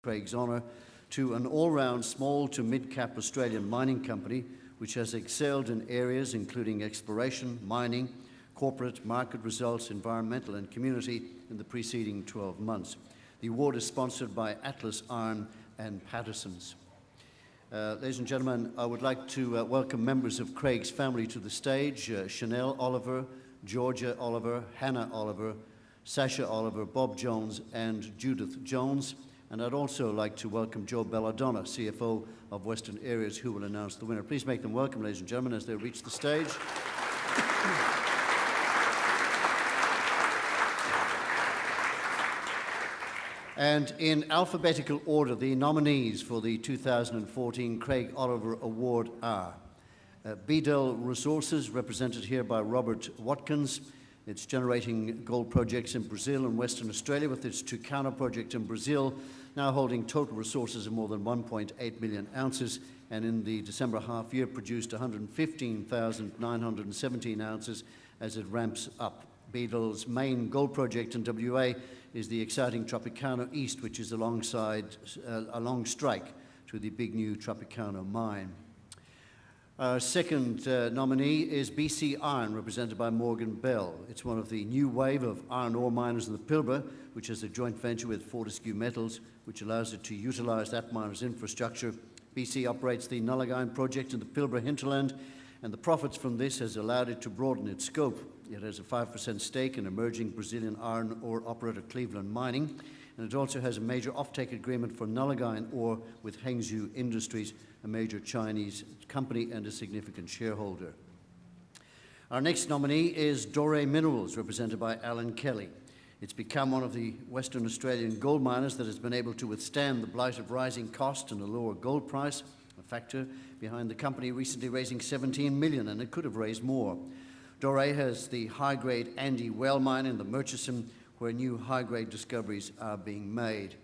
Craig's honour to an all-round small to mid-cap Australian mining company which has excelled in areas including exploration, mining, corporate, market results, environmental and community in the preceding 12 months. The award is sponsored by Atlas Iron and Patterson's. Ladies and gentlemen, I would like to welcome members of Craig's family to the stage. Chanel Oliver, Georgia Oliver, Hannah Oliver, Sasha Oliver, Bob Jones and Judith Jones. And I'd also like to welcome Joe Belladonna, CFO of Western Areas, who will announce the winner. Please make them welcome, ladies and gentlemen, as they reach the stage. And in alphabetical order, the nominees for the 2014 Craig Oliver Award are Beadle Resources, represented here by Robert Watkins. It's generating gold projects in Brazil and Western Australia, with its Tucano project in Brazil now holding total resources of more than 1.8 million ounces, and in the December half year produced 115,917 ounces as it ramps up. Beadle's main gold project in WA is the exciting Tropicana East, which is alongside a long strike to the big new Tropicana mine. Our second nominee is BC Iron, represented by Morgan Bell. It's one of the new wave of iron ore miners in the Pilbara, which has a joint venture with Fortescue Metals, which allows it to utilise that miner's infrastructure. BC operates the Nullagine project in the Pilbara hinterland, and the profits from this has allowed it to broaden its scope. It has a 5% stake in emerging Brazilian iron ore operator Cleveland Mining, and it also has a major offtake agreement for Nullagine ore with Hengzhu Industries, a major Chinese company and a significant shareholder. Our next nominee is Doré Minerals, represented by Alan Kelly. It's become one of the Western Australian gold miners that has been able to withstand the blight of rising cost and a lower gold price, a factor behind the company recently raising $17 million, and it could have raised more. Doré has the high-grade Andy Well mine in the Murchison, where new high-grade discoveries are being made.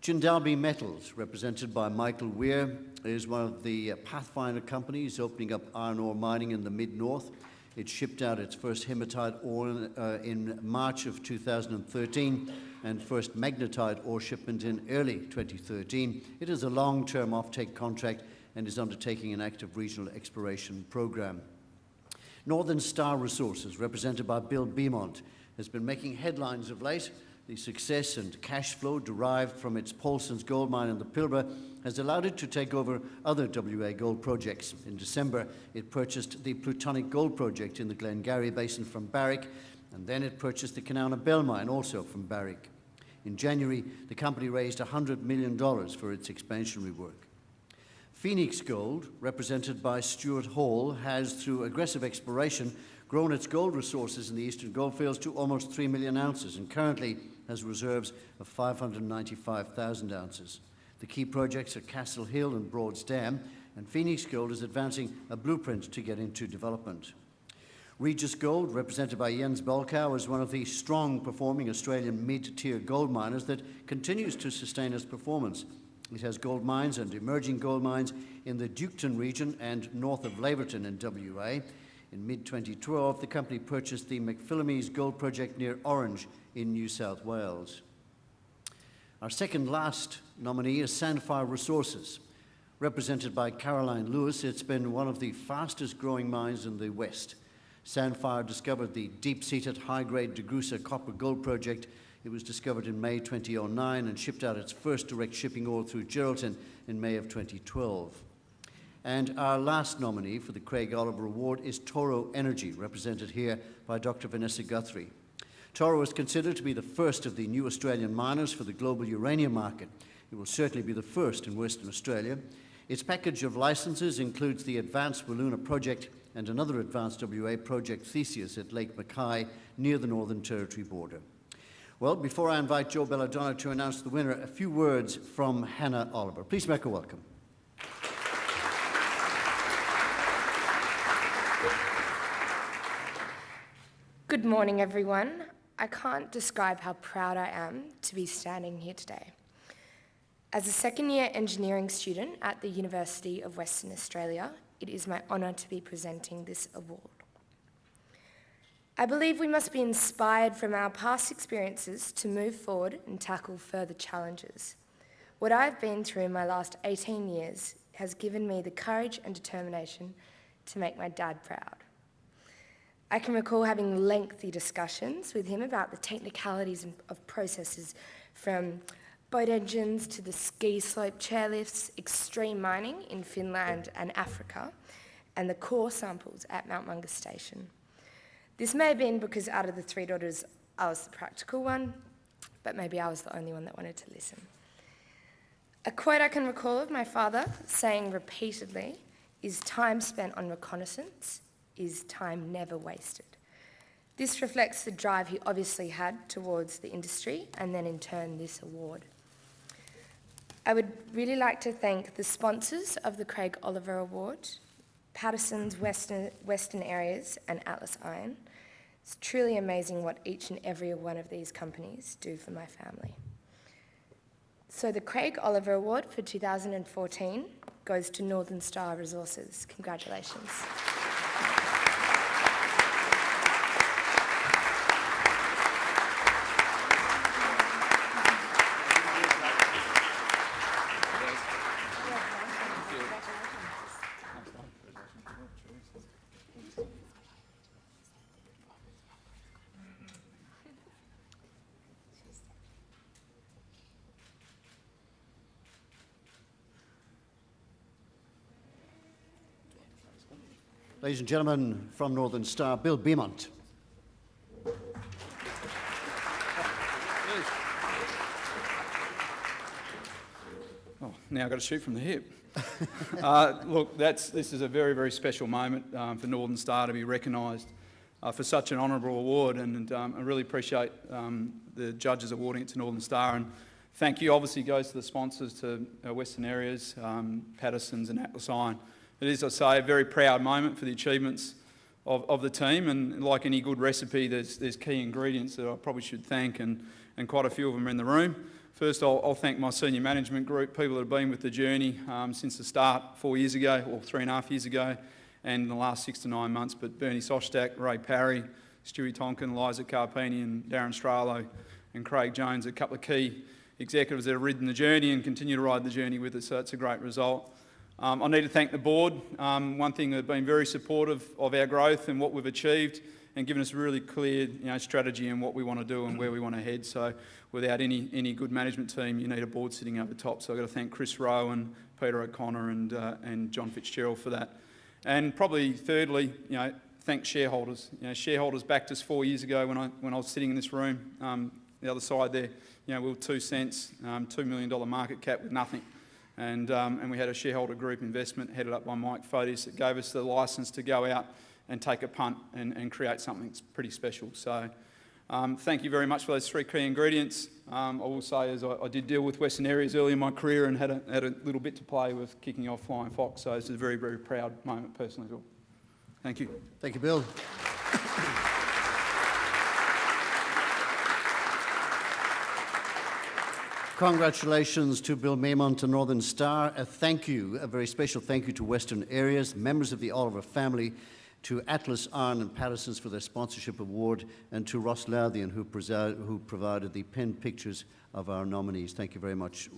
Jindalee Metals, represented by Michael Weir, is one of the pathfinder companies opening up iron ore mining in the mid-north. It shipped out its first hematite ore in March of 2013 and first magnetite ore shipment in early 2013. It has a long-term offtake contract and is undertaking an active regional exploration program. Northern Star Resources, represented by Bill Beaumont, has been making headlines of late. The success and cash flow derived from its Paulsens gold mine in the Pilbara has allowed it to take over other WA gold projects. In December, it purchased the Plutonic Gold Project in the Glengarry Basin from Barrick, and then it purchased the Kanowna Belle mine, also from Barrick. In January, the company raised $100 million for its expansionary work. Phoenix Gold, represented by Stuart Hall, has, through aggressive exploration, grown its gold resources in the Eastern Goldfields to almost 3 million ounces and currently has reserves of 595,000 ounces. The key projects are Castle Hill and Broads Dam, and Phoenix Gold is advancing a blueprint to get into development. Regis Gold, represented by Jens Balkow, is one of the strong-performing Australian mid-tier gold miners that continues to sustain its performance. It has gold mines and emerging gold mines in the Duketon region and north of Laverton in WA. In mid-2012, the company purchased the McPhillamys Gold Project near Orange in New South Wales. Our second last nominee is Sandfire Resources. Represented by Caroline Lewis, it's been one of the fastest growing mines in the West. Sandfire discovered the deep-seated high-grade DeGrussa copper gold project. It was discovered in May 2009 and shipped out its first direct shipping ore through Geraldton in May of 2012. And our last nominee for the Craig Oliver Award is Toro Energy, represented here by Dr. Vanessa Guthrie. Toro is considered to be the first of the new Australian miners for the global uranium market. It will certainly be the first in Western Australia. Its package of licenses includes the Advanced Wiluna project and another advanced WA project, Theseus, at Lake Mackay, near the Northern Territory border. Well, before I invite Joe Belladonna to announce the winner, a few words from Hannah Oliver. Please make her welcome. Good morning, everyone. I can't describe how proud I am to be standing here today. As a second-year engineering student at the University of Western Australia, it is my honour to be presenting this award. I believe we must be inspired from our past experiences to move forward and tackle further challenges. What I've been through in my last 18 years has given me the courage and determination to make my dad proud. I can recall having lengthy discussions with him about the technicalities of processes, from boat engines to the ski slope chairlifts, extreme mining in Finland and Africa, and the core samples at Mount Mungus Station. This may have been because out of the three daughters, I was the practical one, but maybe I was the only one that wanted to listen. A quote I can recall of my father saying repeatedly is, "Time spent on reconnaissance is time never wasted." This reflects the drive he obviously had towards the industry and then in turn this award. I would really like to thank the sponsors of the Craig Oliver Award, Patterson's Western Areas and Atlas Iron. It's truly amazing what each and every one of these companies do for my family. So the Craig Oliver Award for 2014 goes to Northern Star Resources. Congratulations. Ladies and gentlemen, from Northern Star, Bill Beaumont. Oh, now I've got to shoot from the hip. Look, this is a very, very special moment for Northern Star to be recognised for such an honourable award, and I really appreciate the judges awarding it to Northern Star. And thank you, obviously, goes to the sponsors, to Western Areas, Patterson's and Atlas Iron. It is, I say, a very proud moment for the achievements of the team, and like any good recipe, there's key ingredients that I probably should thank, and quite a few of them are in the room. First, I'll thank my senior management group, people that have been with the journey since the start 4 years ago, or 3.5 years ago, and in the last 6 to 9 months. But Bernie Soshtak, Ray Parry, Stewie Tonkin, Liza Carpini and Darren Stralo and Craig Jones, a couple of key executives that have ridden the journey and continue to ride the journey with us, so it's a great result. I need to thank the board. One thing, they've been very supportive of our growth and what we've achieved, and given us a really clear strategy and what we want to do and where we want to head. So without any good management team, you need a board sitting over top. So I've got to thank Chris Rowe and Peter O'Connor and John Fitzgerald for that. And probably thirdly, thank shareholders. Shareholders backed us 4 years ago when I was sitting in this room. The other side there, we were 2 cents, $2 million market cap with nothing. And we had a shareholder group investment headed up by Mike Fotis that gave us the licence to go out and take a punt and create something that's pretty special. So thank you very much for those 3 key ingredients. I will say, as I did deal with Western Areas early in my career and had a little bit to play with kicking off Flying Fox, so it's a very, very proud moment personally as well. Thank you. Thank you, Bill. Congratulations to Bill Beaumont and Northern Star. A very special thank you to Western Areas, members of the Oliver family, to Atlas Iron and Patterson's for their sponsorship award, and to Ross Lothian, who provided the pen pictures of our nominees. Thank you very much.